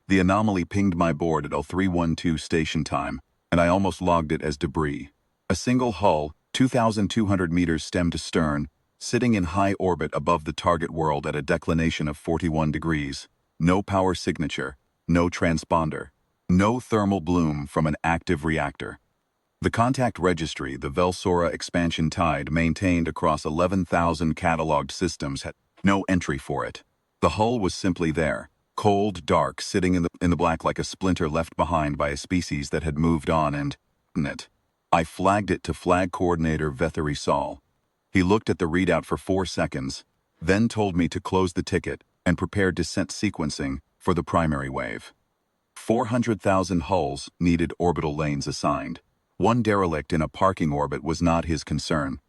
The anomaly pinged my board at 0312 station time, and I almost logged it as debris. A single hull, 2,200 meters stem to stern, sitting in high orbit above the target world at a declination of 41 degrees. No power signature, no transponder, no thermal bloom from an active reactor. The contact registry the Velsora expansion tide maintained across 11,000 catalogued systems had no entry for it. The hull was simply there, cold, dark, sitting in the black like a splinter left behind by a species that had moved on and it. I flagged it to Flag Coordinator Vethary Saul. He looked at the readout for 4 seconds, then told me to close the ticket and prepare descent sequencing for the primary wave. 400,000 hulls needed orbital lanes assigned. One derelict in a parking orbit was not his concern.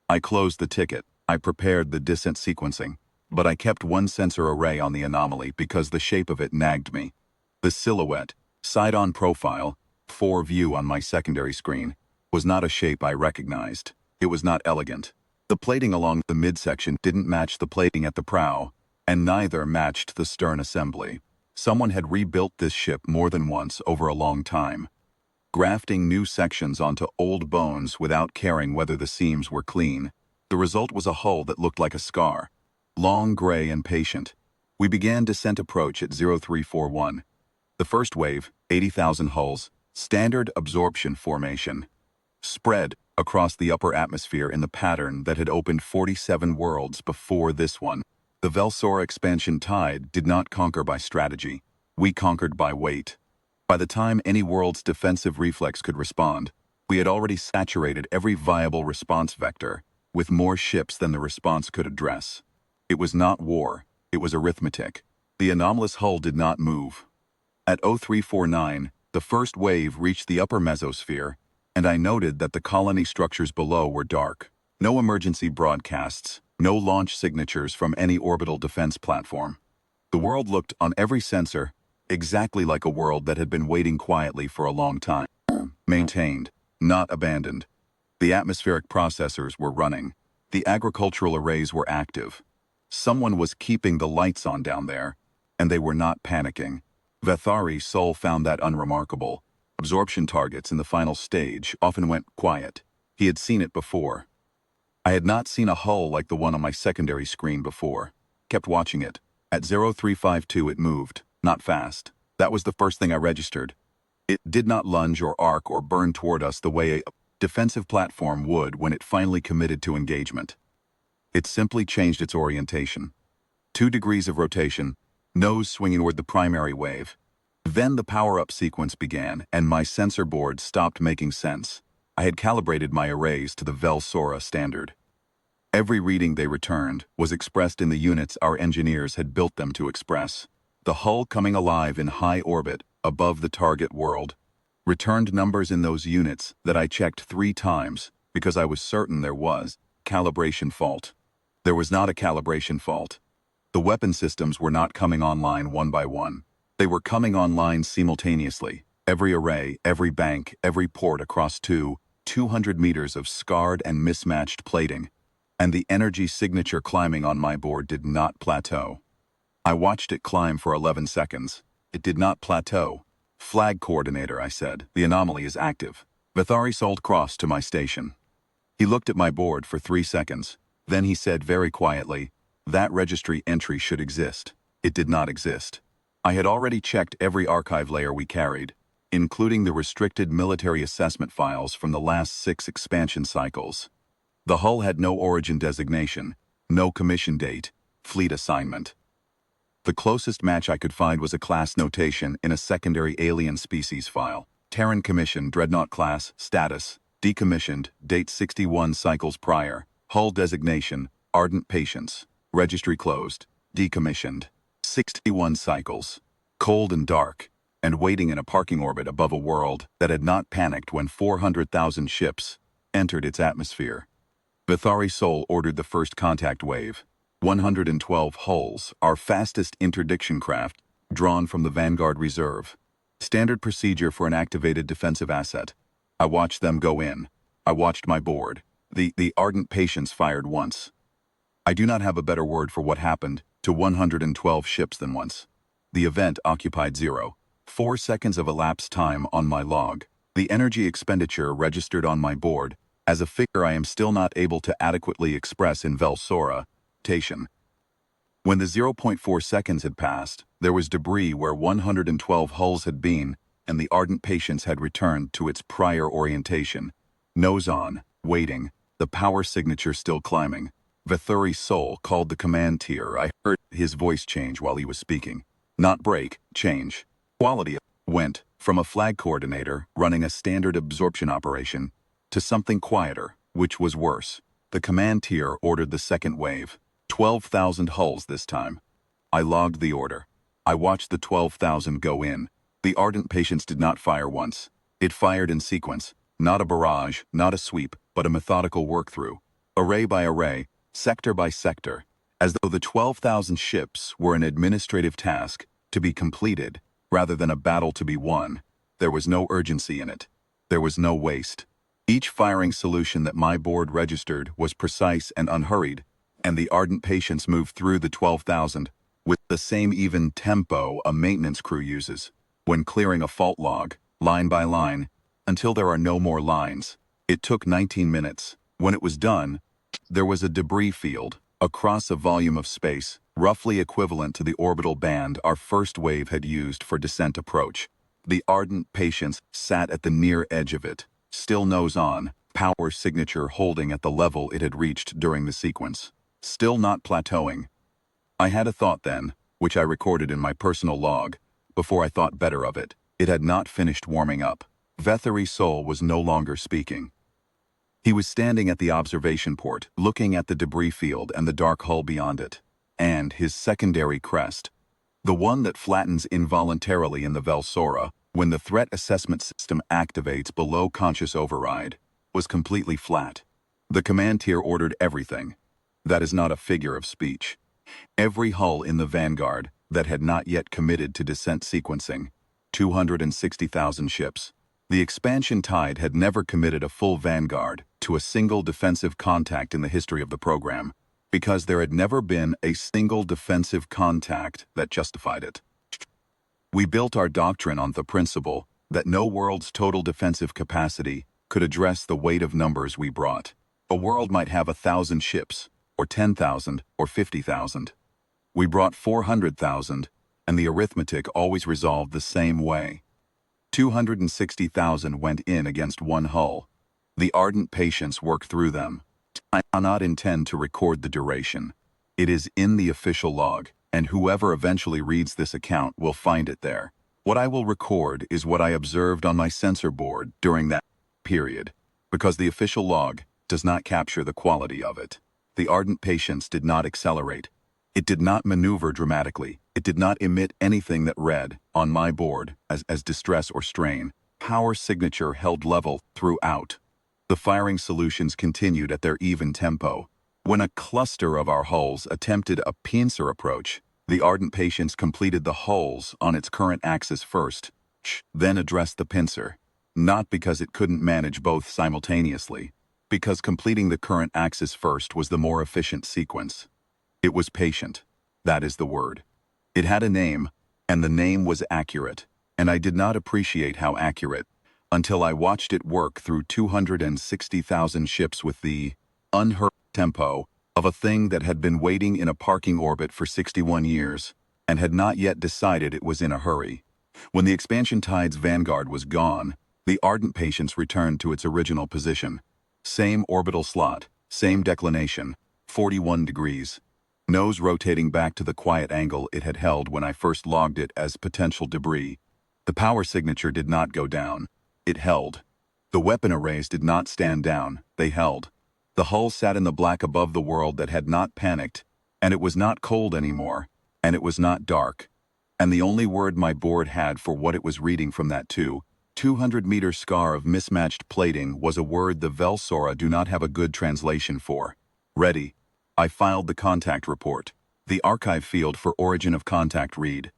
I closed the ticket. I prepared the descent sequencing, but I kept one sensor array on the anomaly because the shape of it nagged me. The silhouette, side-on profile, 4 view on my secondary screen, was not a shape I recognized. It was not elegant. The plating along the midsection didn't match the plating at the prow, and neither matched the stern assembly. Someone had rebuilt this ship more than once over a long time, grafting new sections onto old bones without caring whether the seams were clean. The result was a hull that looked like a scar, long, gray, and patient. We began descent approach at 0341. The first wave, 80,000 hulls, standard absorption formation, spread across the upper atmosphere in the pattern that had opened 47 worlds before this one. The Velsora expansion tide did not conquer by strategy. We conquered by weight. By the time any world's defensive reflex could respond, we had already saturated every viable response vector, with more ships than the response could address. It was not war, it was arithmetic. The anomalous hull did not move. At 0349, the first wave reached the upper mesosphere, and I noted that the colony structures below were dark. No emergency broadcasts, no launch signatures from any orbital defense platform. The world looked on every sensor exactly like a world that had been waiting quietly for a long time. Maintained, not abandoned. The atmospheric processors were running. The agricultural arrays were active. Someone was keeping the lights on down there, and they were not panicking. Vethary Sol found that unremarkable. Absorption targets in the final stage often went quiet. He had seen it before. I had not seen a hull like the one on my secondary screen before. Kept watching it. At 0352 it moved, not fast. That was the first thing I registered. It did not lunge or arc or burn toward us the way a defensive platform would when it finally committed to engagement. It simply changed its orientation. 2 degrees of rotation, nose swinging toward the primary wave. Then the power-up sequence began, and my sensor board stopped making sense. I had calibrated my arrays to the Velsora standard. Every reading they returned was expressed in the units our engineers had built them to express. The hull coming alive in high orbit above the target world returned numbers in those units that I checked 3 times because I was certain there was calibration fault. There was not a calibration fault. The weapon systems were not coming online one by one. They were coming online simultaneously. Every array, every bank, every port across 200 meters of scarred and mismatched plating. And the energy signature climbing on my board did not plateau. I watched it climb for 11 seconds. It did not plateau. Flag Coordinator, I said. The anomaly is active. Vethary Salt crossed to my station. He looked at my board for 3 seconds. Then he said very quietly, that registry entry should exist. It did not exist. I had already checked every archive layer we carried, including the restricted military assessment files from the last 6 expansion cycles. The hull had no origin designation, no commission date, fleet assignment. The closest match I could find was a class notation in a secondary alien species file. Terran Commission, Dreadnought Class, Status, Decommissioned, date 61 cycles prior, hull designation, Ardent Patience, registry closed, decommissioned. 61 cycles, cold and dark, and waiting in a parking orbit above a world that had not panicked when 400,000 ships entered its atmosphere. Vethary Sol ordered the first contact wave. 112 hulls, our fastest interdiction craft, drawn from the Vanguard Reserve. Standard procedure for an activated defensive asset. I watched them go in. I watched my board. The Ardent Patience fired once. I do not have a better word for what happened to 112 ships than once. The event occupied 0.4 seconds of elapsed time on my log. The energy expenditure registered on my board as a figure I am still not able to adequately express in Velsora notation. When the 0.4 seconds had passed, there was debris where 112 hulls had been, and the ardent patience had returned to its prior orientation. Nose on, waiting, the power signature still climbing. Vethuri's soul called the command tier. I heard his voice change while he was speaking. Not break, change. Quality went from a flag coordinator running a standard absorption operation to something quieter, which was worse. The command tier ordered the second wave. 12,000 hulls this time. I logged the order. I watched the 12,000 go in. The ardent patience did not fire once. It fired in sequence. Not a barrage, not a sweep, but a methodical work-through. Array by array, sector by sector, as though the 12,000 ships were an administrative task to be completed rather than a battle to be won. There was no urgency in it. There was no waste. Each firing solution that my board registered was precise and unhurried, and the ardent patience moved through the 12,000 with the same even tempo a maintenance crew uses when clearing a fault log, line by line, until there are no more lines. It took 19 minutes. When it was done, there was a debris field across a volume of space, roughly equivalent to the orbital band our first wave had used for descent approach. The ardent patience sat at the near edge of it, still nose on, power signature holding at the level it had reached during the sequence. Still not plateauing. I had a thought then, which I recorded in my personal log, before I thought better of it. It had not finished warming up. Vethuri's soul was no longer speaking. He was standing at the observation port, looking at the debris field and the dark hull beyond it. And his secondary crest, the one that flattens involuntarily in the Velsora when the threat assessment system activates below conscious override, was completely flat. The command tier ordered everything. That is not a figure of speech. Every hull in the Vanguard that had not yet committed to descent sequencing, 260,000 ships. The expansion tide had never committed a full Vanguard to a single defensive contact in the history of the program, because there had never been a single defensive contact that justified it. We built our doctrine on the principle that no world's total defensive capacity could address the weight of numbers we brought. A world might have 1,000 ships, or 10,000, or 50,000. We brought 400,000, and the arithmetic always resolved the same way. 260,000 went in against one hull. The ardent patience worked through them. I do not intend to record the duration. It is in the official log, and whoever eventually reads this account will find it there. What I will record is what I observed on my sensor board during that period, because the official log does not capture the quality of it. The ardent patience did not accelerate. It did not maneuver dramatically. It did not emit anything that read, on my board, as distress or strain. Power signature held level throughout. The firing solutions continued at their even tempo. When a cluster of our hulls attempted a pincer approach, the ardent patience completed the hulls on its current axis first, then addressed the pincer. Not because it couldn't manage both simultaneously, because completing the current axis first was the more efficient sequence. It was patient. That is the word. It had a name, and the name was accurate, and I did not appreciate how accurate until I watched it work through 260,000 ships with the unhurried tempo of a thing that had been waiting in a parking orbit for 61 years and had not yet decided it was in a hurry. When the expansion tide's Vanguard was gone, the ardent patience returned to its original position. Same orbital slot, same declination, 41 degrees. Nose rotating back to the quiet angle it had held when I first logged it as potential debris. The power signature did not go down. It held. The weapon arrays did not stand down. They held. The hull sat in the black above the world that had not panicked, and it was not cold anymore, and it was not dark. And the only word my board had for what it was reading from that 200-meter scar of mismatched plating was a word the Velsora do not have a good translation for. Ready. I filed the contact report. The archive field for origin of contact read.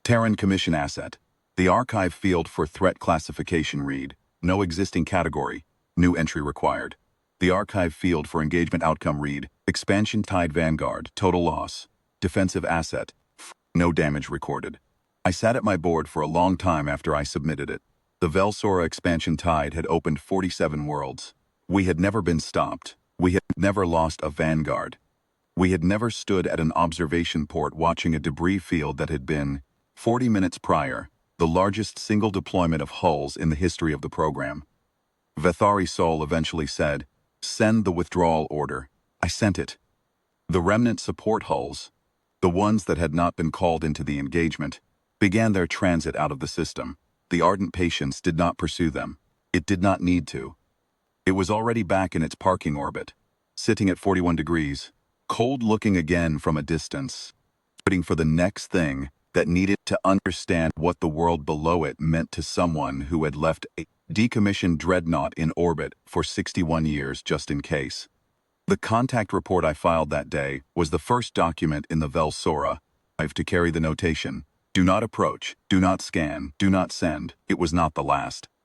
Terran commission asset. The archive field for threat classification read. No existing category. New entry required. The archive field for engagement outcome read. Expansion tide Vanguard. Total loss. Defensive asset. No damage recorded. I sat at my board for a long time after I submitted it. The Velsora expansion tide had opened 47 worlds. We had never been stopped. We had never lost a vanguard. We had never stood at an observation port watching a debris field that had been, 40 minutes prior, the largest single deployment of hulls in the history of the program. Vethari Sol eventually said, "Send the withdrawal order." I sent it. The remnant support hulls, the ones that had not been called into the engagement, began their transit out of the system. The ardent patience did not pursue them. It did not need to. It was already back in its parking orbit, sitting at 41 degrees, cold looking again from a distance, waiting for the next thing that needed to understand what the world below it meant to someone who had left a decommissioned dreadnought in orbit for 61 years just in case. The contact report I filed that day was the first document in the Velsora to carry the notation, "Do not approach, do not scan, do not send." It was not the last.